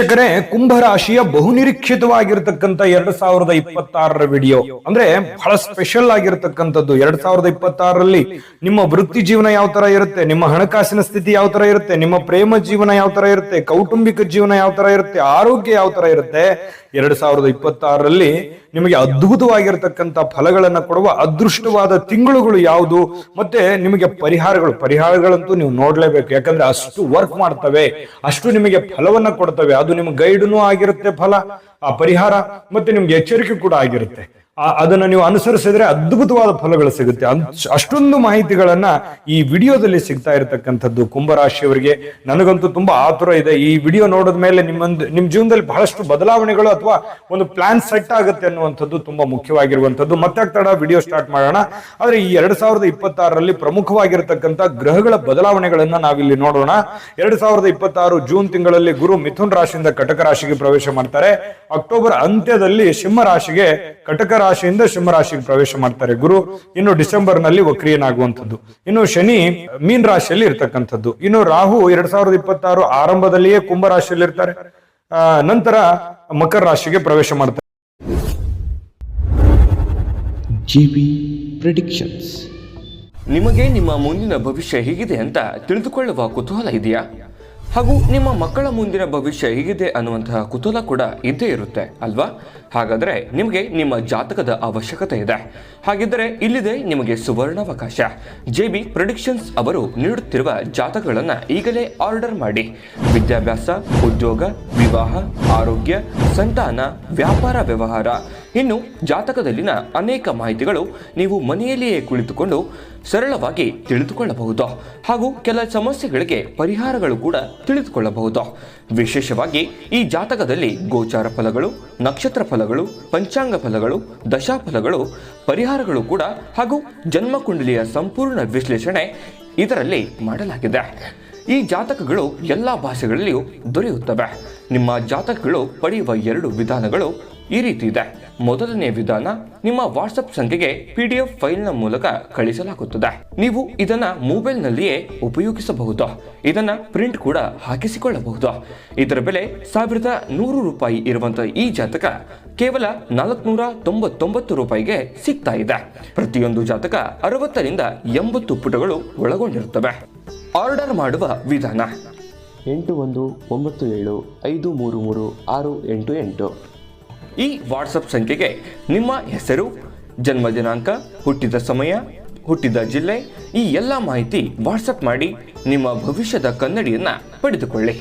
ವೀಕ್ಷಕರೇ, ಕುಂಭರಾಶಿಯ ಬಹುನಿರೀಕ್ಷಿತವಾಗಿರ್ತಕ್ಕಂಥ 2026 ವಿಡಿಯೋ ಅಂದ್ರೆ ಬಹಳ ಸ್ಪೆಷಲ್ ಆಗಿರತಕ್ಕಂಥದ್ದು. 2026ರಲ್ಲಿ ನಿಮ್ಮ ವೃತ್ತಿ ಜೀವನ ಯಾವ ತರ ಇರುತ್ತೆ, ನಿಮ್ಮ ಹಣಕಾಸಿನ ಸ್ಥಿತಿ ಯಾವ ತರ ಇರುತ್ತೆ, ನಿಮ್ಮ ಪ್ರೇಮ ಜೀವನ ಯಾವ ತರ ಇರುತ್ತೆ, ಕೌಟುಂಬಿಕ ಜೀವನ ಯಾವ ತರ ಇರುತ್ತೆ, ಆರೋಗ್ಯ ಯಾವ ತರ ಇರುತ್ತೆ. 2026ರಲ್ಲಿ ನಿಮಗೆ ಅದ್ಭುತವಾಗಿರ್ತಕ್ಕಂಥ ಫಲಗಳನ್ನ ಕೊಡುವ ಅದೃಷ್ಟವಾದ ತಿಂಗಳುಗಳು ಯಾವುದು, ಮತ್ತೆ ನಿಮಗೆ ಪರಿಹಾರಗಳಂತೂ ನೀವು ನೋಡ್ಲೇಬೇಕು. ಯಾಕಂದ್ರೆ ಅಷ್ಟು ವರ್ಕ್ ಮಾಡ್ತವೆ, ಅಷ್ಟು ನಿಮಗೆ ಫಲವನ್ನ ಕೊಡ್ತವೆ. ಅದು ನಿಮ್ಗೆ ಗೈಡ್ನು ಆಗಿರುತ್ತೆ ಫಲ, ಆ ಪರಿಹಾರ, ಮತ್ತೆ ನಿಮ್ಗೆ ಎಚ್ಚರಿಕೆ ಕೂಡ ಆಗಿರುತ್ತೆ. ಅದನ್ನ ನೀವು ಅನುಸರಿಸಿದ್ರೆ ಅದ್ಭುತವಾದ ಫಲಗಳು ಸಿಗುತ್ತೆ. ಅಷ್ಟೊಂದು ಮಾಹಿತಿಗಳನ್ನ ಈ ವಿಡಿಯೋದಲ್ಲಿ ಸಿಗ್ತಾ ಇರತಕ್ಕಂಥದ್ದು ಕುಂಭರಾಶಿಯವರಿಗೆ. ನನಗಂತೂ ತುಂಬಾ ಆತುರ ಇದೆ. ಈ ವಿಡಿಯೋ ನೋಡಿದ ಮೇಲೆ ನಿಮ್ ಜೀವನದಲ್ಲಿ ಬಹಳಷ್ಟು ಬದಲಾವಣೆಗಳು ಅಥವಾ ಒಂದು ಪ್ಲಾನ್ ಸೆಟ್ ಆಗುತ್ತೆ ಅನ್ನುವಂಥದ್ದು ತುಂಬಾ ಮುಖ್ಯವಾಗಿರುವಂತದ್ದು. ಮತ್ತೆ ತಡ ವಿಡಿಯೋ ಸ್ಟಾರ್ಟ್ ಮಾಡೋಣ. ಆದ್ರೆ ಈ 2026ರಲ್ಲಿ ಪ್ರಮುಖವಾಗಿರತಕ್ಕಂಥ ಗ್ರಹಗಳ ಬದಲಾವಣೆಗಳನ್ನ ನಾವಿಲ್ಲಿ ನೋಡೋಣ. 2026 ಜೂನ್ ತಿಂಗಳಲ್ಲಿ ಗುರು ಮಿಥುನ್ ರಾಶಿಯಿಂದ ಕಟಕ ರಾಶಿಗೆ ಪ್ರವೇಶ ಮಾಡ್ತಾರೆ. ಅಕ್ಟೋಬರ್ ಅಂತ್ಯದಲ್ಲಿ ಸಿಂಹ ರಾಶಿಗೆ ಕಟಕ ರಾಶಿಯಿಂದ ಸಿಂಹ ರಾಶಿಗೆ ಪ್ರವೇಶ ಮಾಡ್ತಾರೆ ಗುರು. ಇನ್ನು ಡಿಸೆಂಬರ್ ನಲ್ಲಿ ವಕ್ರಿಯನಾಗುವಂಥದ್ದು. ಇನ್ನು ಶನಿ ಮೀನ್ ರಾಶಿಯಲ್ಲಿ ಇರ್ತಕ್ಕಂಥದ್ದು. ಇನ್ನು ರಾಹು 2026 ಆರಂಭದಲ್ಲಿಯೇ ಕುಂಭ ರಾಶಿಯಲ್ಲಿ ಇರ್ತಾರೆ. ನಂತರ ಮಕರ ರಾಶಿಗೆ ಪ್ರವೇಶ ಮಾಡ್ತಾರೆ. GB predictions. ನಿಮಗೆ ನಿಮ್ಮ ಮುಂದಿನ ಭವಿಷ್ಯ ಹೇಗಿದೆ ಅಂತ ತಿಳಿದುಕೊಳ್ಳುವ ಕುತೂಹಲ ಇದೆಯಾ? ಹಾಗೂ ನಿಮ್ಮ ಮಕ್ಕಳ ಮುಂದಿನ ಭವಿಷ್ಯ ಹೇಗಿದೆ ಅನ್ನುವಂತಹ ಕುತೂಹಲ ಕೂಡ ಇದ್ದೇ ಇರುತ್ತೆ ಅಲ್ವಾ? ಹಾಗಾದರೆ ನಿಮಗೆ ನಿಮ್ಮ ಜಾತಕದ ಅವಶ್ಯಕತೆ ಇದೆ. ಹಾಗಿದ್ದರೆ ಇಲ್ಲಿದೆ ನಿಮಗೆ ಸುವರ್ಣಾವಕಾಶ. JB ಪ್ರೆಡಿಕ್ಷನ್ಸ್ ಅವರು ನೀಡುತ್ತಿರುವ ಜಾತಕಗಳನ್ನು ಈಗಲೇ ಆರ್ಡರ್ ಮಾಡಿ. ವಿದ್ಯಾಭ್ಯಾಸ, ಉದ್ಯೋಗ, ವಿವಾಹ, ಆರೋಗ್ಯ, ಸಂತಾನ, ವ್ಯಾಪಾರ ವ್ಯವಹಾರ, ಇನ್ನು ಜಾತಕದಲ್ಲಿನ ಅನೇಕ ಮಾಹಿತಿಗಳು ನೀವು ಮನೆಯಲ್ಲಿಯೇ ಕುಳಿತುಕೊಂಡು ಸರಳವಾಗಿ ತಿಳಿದುಕೊಳ್ಳಬಹುದು. ಹಾಗೂ ಕೆಲ ಸಮಸ್ಯೆಗಳಿಗೆ ಪರಿಹಾರಗಳು ಕೂಡ ತಿಳಿದುಕೊಳ್ಳಬಹುದು. ವಿಶೇಷವಾಗಿ ಈ ಜಾತಕದಲ್ಲಿ ಗೋಚಾರ ಫಲಗಳು, ನಕ್ಷತ್ರ ಫಲಗಳು, ಪಂಚಾಂಗ ಫಲಗಳು, ದಶಾಫಲಗಳು, ಪರಿಹಾರಗಳು ಕೂಡ ಹಾಗೂ ಜನ್ಮಕುಂಡಲಿಯ ಸಂಪೂರ್ಣ ವಿಶ್ಲೇಷಣೆ ಇದರಲ್ಲಿ ಮಾಡಲಾಗಿದೆ. ಈ ಜಾತಕಗಳು ಎಲ್ಲ ಭಾಷೆಗಳಲ್ಲಿಯೂ ದೊರೆಯುತ್ತವೆ. ನಿಮ್ಮ ಜಾತಕಗಳು ಪಡೆಯುವ 2 ವಿಧಾನಗಳು ಈ ರೀತಿ ಇದೆ. ಮೊದಲನೇ ವಿಧಾನ, ನಿಮ್ಮ ವಾಟ್ಸಪ್ ಸಂಖ್ಯೆಗೆ PDF ಫೈಲ್ನ ಮೂಲಕ ಕಳಿಸಲಾಗುತ್ತದೆ. ನೀವು ಇದನ್ನ ಮೊಬೈಲ್ನಲ್ಲಿಯೇ ಉಪಯೋಗಿಸಬಹುದು. ಇದನ್ನ ಪ್ರಿಂಟ್ ಕೂಡ ಹಾಕಿಸಿಕೊಳ್ಳಬಹುದು. ಇದರ ಬೆಲೆ 1100 ರೂಪಾಯಿ ಇರುವಂತಹ ಈ ಜಾತಕ ಕೇವಲ 499 ರೂಪಾಯಿಗೆ ಸಿಗ್ತಾ ಇದೆ. ಪ್ರತಿಯೊಂದು ಜಾತಕ 60 ರಿಂದ 80 ಪುಟಗಳು ಒಳಗೊಂಡಿರುತ್ತವೆ. ಆರ್ಡರ್ ಮಾಡುವ ವಿಧಾನ: 8197533688. ಈ ವಾಟ್ಸಪ್ ಸಂಖ್ಯೆಗೆ ನಿಮ್ಮ ಹೆಸರು, ಜನ್ಮ ದಿನಾಂಕ, ಹುಟ್ಟಿದ ಸಮಯ, ಹುಟ್ಟಿದ ಜಿಲ್ಲೆ, ಈ ಎಲ್ಲ ಮಾಹಿತಿ ವಾಟ್ಸಪ್ ಮಾಡಿ ನಿಮ್ಮ ಭವಿಷ್ಯದ ಕನ್ನಡಿಯನ್ನ ಪಡೆದುಕೊಳ್ಳಿ.